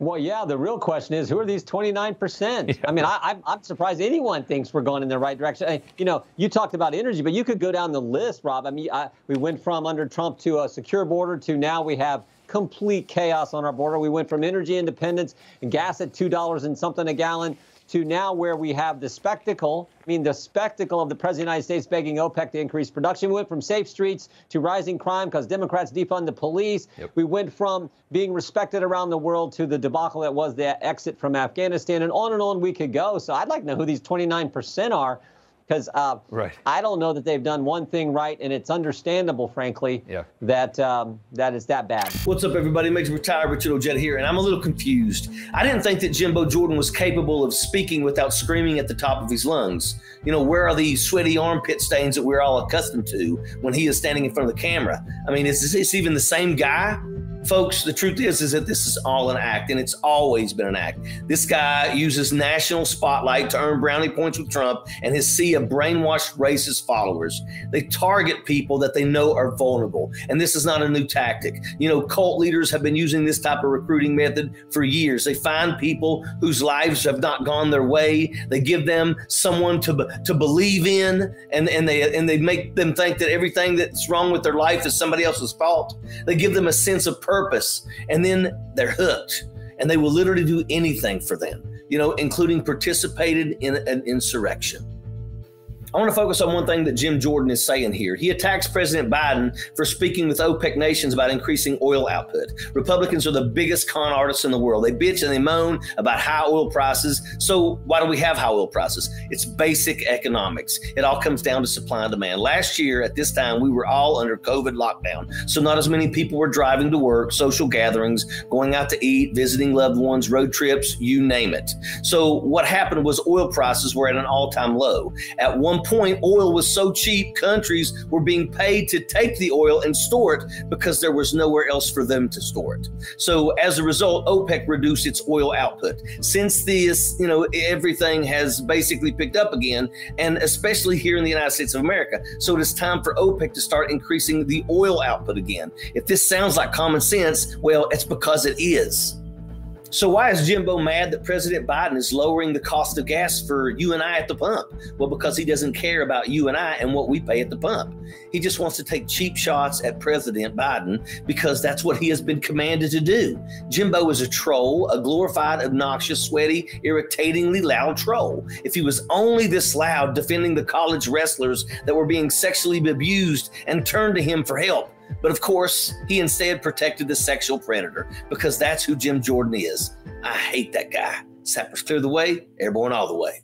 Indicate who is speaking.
Speaker 1: Well, yeah, the real question is, who are these 29%? Yeah. I mean, I'm surprised anyone thinks we're going in the right direction. You know, you talked about energy, but you could go down the list, Rob. I mean, we went from under Trump to a secure border to now we have complete chaos on our border. We went from energy independence and gas at $2 and something a gallon to now where we have the spectacle, the spectacle of the President of the United States begging OPEC to increase production. We went from safe streets to rising crime because Democrats defund the police. Yep. We went from being respected around the world to the debacle that was the exit from Afghanistan, and on we could go. So I'd like to know who these 29% are, because I don't know that they've done one thing right, and it's understandable, frankly, that that is that bad.
Speaker 2: What's up, everybody? Makes me retired. Richard Ojeda here, and I'm a little confused. I didn't think that Jimbo Jordan was capable of speaking without screaming at the top of his lungs. You know, where are the sweaty armpit stains that we're all accustomed to when he is standing in front of the camera? I mean, is this even the same guy? Folks, the truth is that this is all an act, and it's always been an act. This guy uses national spotlight to earn brownie points with Trump and his sea of brainwashed racist followers. They target people that they know are vulnerable, and this is not a new tactic. You know, cult leaders have been using this type of recruiting method for years. They find people whose lives have not gone their way. They give them someone to believe in, and they make them think that everything that's wrong with their life is somebody else's fault. They give them a sense of purpose, and then they're hooked, and they will literally do anything for them, you know, including participated in an insurrection. I want to focus on one thing that Jim Jordan is saying here. He attacks President Biden for speaking with OPEC nations about increasing oil output. Republicans are the biggest con artists in the world. They bitch and they moan about high oil prices. So why do we have high oil prices? It's basic economics. It all comes down to supply and demand. Last year at this time, we were all under COVID lockdown. So not as many people were driving to work, social gatherings, going out to eat, visiting loved ones, road trips, you name it. So what happened was oil prices were at an all-time low. At one point, oil was so cheap, countries were being paid to take the oil and store it because there was nowhere else for them to store it. So as a result, OPEC reduced its oil output. Since this, you know, everything has basically picked up again, and especially here in the United States of America. So it is time for OPEC to start increasing the oil output again. If this sounds like common sense, well, it's because it is. So why is Jimbo mad that President Biden is lowering the cost of gas for you and I at the pump? Well, because he doesn't care about you and I and what we pay at the pump. He just wants to take cheap shots at President Biden because that's what he has been commanded to do. Jimbo is a troll, a glorified, obnoxious, sweaty, irritatingly loud troll. If he was only this loud defending the college wrestlers that were being sexually abused and turned to him for help. But of course, he instead protected the sexual predator because that's who Jim Jordan is. I hate that guy. Sappers clear the way, airborne all the way.